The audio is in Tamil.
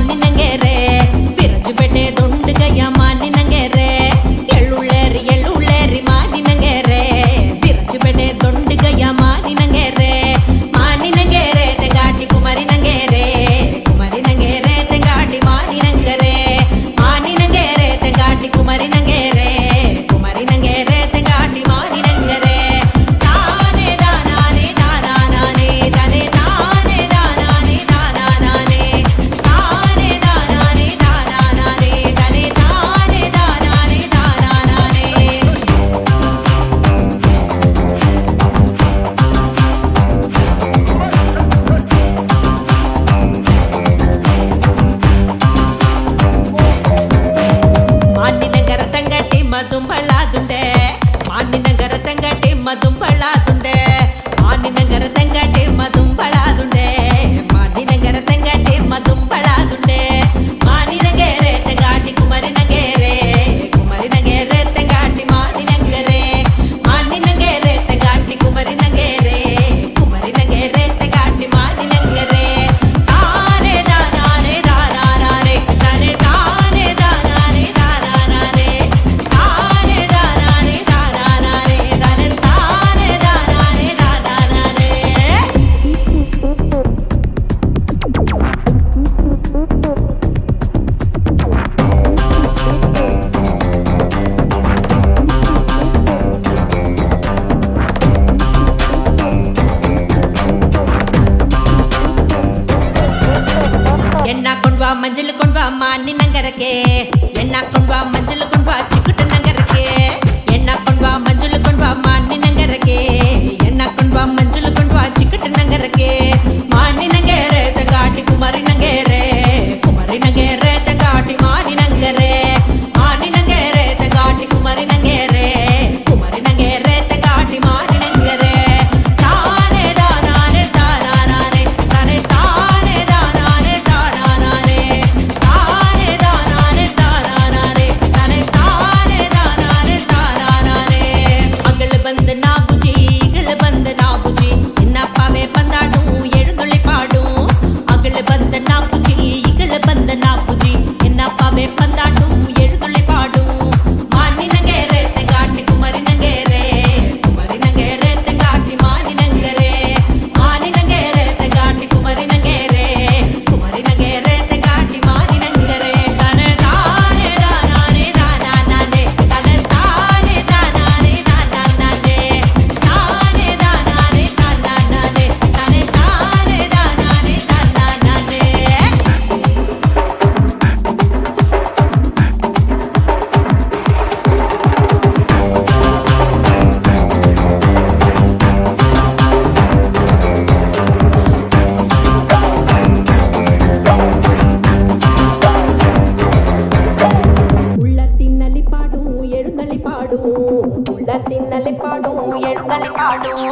மானினங்கேரே விரஞ்சு பெட்டே தொண்டுகையா மானினங்கேரே எள்ளுள்ளேரி எள்ளுள்ளேரி மானினங்கேரே விரஞ்சு பெட்டே தொண்டுகையா மானினங்கேரே மானினங்கேரே தெங்காட்டி குமரி நங்கேரே குமரி நங்கேரே தெங்காட்டி மானினங்கரே மானினங்கேரே தெங்காட்டி குமரி நங்கேரே குமரி நங்கேரே தெங்காட்டி மானினங்கரே தானே தானானே தானானே தனே தானே தானானே தானானே தானே தானானே தானானே தனே தானே தானானே தானானே மானினங்கர தங்கட்டி மதும்பளாதுண்டே மானினங்கர தங்கட்டி மதும்பளாதுண்டே மானினங்கர தங்கட்டி மதும்பளாதுண்டே மானினங்கர தங்கட்டி மதும்பளாதுண்டே மானினங்கேரே தங்காட்டி குமரி நங்கேரே குமரி நங்கேரே தங்காட்டி மானினங்கரே மானினங்கேரே தங்காட்டி குமரி நங்கேரே குமரி நங்கேரே தங்காட்டி மானினங்கரே தானே தானானே தானானே தனே தானே தானானே தானானே தானே தானானே தானானே தனே தானே தானானே தானானே எண்ணா கொண்டு வா மஞ்சள் கொண்டு வா மானி நங்கரக்கே எண்ணா கொண்டு வா மஞ்சள் கொண்டு வா சிக்குட்டு நங்கரக்கே எண்ணா கொண்டு வா மஞ்சள் கொண்டு வா மானி நங்கரக்கே எண்ணா கொண்டு வா மஞ்சள் கொண்டு வா சிக்குட்டு நங்கரக்கே மானி நங்கேரே தங்காட்டி குமரி நங்கேரே குமரி நங்கேரே தங்காட்டி மானி நங்கரே மானி நங்கேரே தங்காட்டி குமரி நங்கேரே குமரி நங்கேரே தங்காட்டி மானி நங்கரே தானே தானானே தானானே தனே தானே தானானே தானானே தானே தானானே தானானே தனே தானே தானானே தானானே அகல பந்த நாபுஜி இகல பந்த நாபுஜி என்னப்பாவே பந்தாடும் எழுந்துள்ளி பாடும் அகல பந்த நாபுஜி இகல பந்த நாபுஜி என்னப்பாவே பந்தாடும் எழுந்துள்ளி பாடும் மானி நங்கேரே தெங்காட்டி குமரி நங்கேரே குமரி நங்கேரே தெங்காட்டி மானி நங்கரே மானி நங்கேரே தெங்காட்டி குமரி நங்கேரே குமரி நங்கேரே தெங்காட்டி மானி நங்கரே தனே தானே தானானே தானானே தனே தானே தானானே தானானே தானே தானானே தானானே தனே தானே தானானே தானானே உள்ளத்தின் நலி பாடும் எழுந்தளி பாடும் உள்ளத்தின் நலி பாடும் எழுந்தளி பாடும்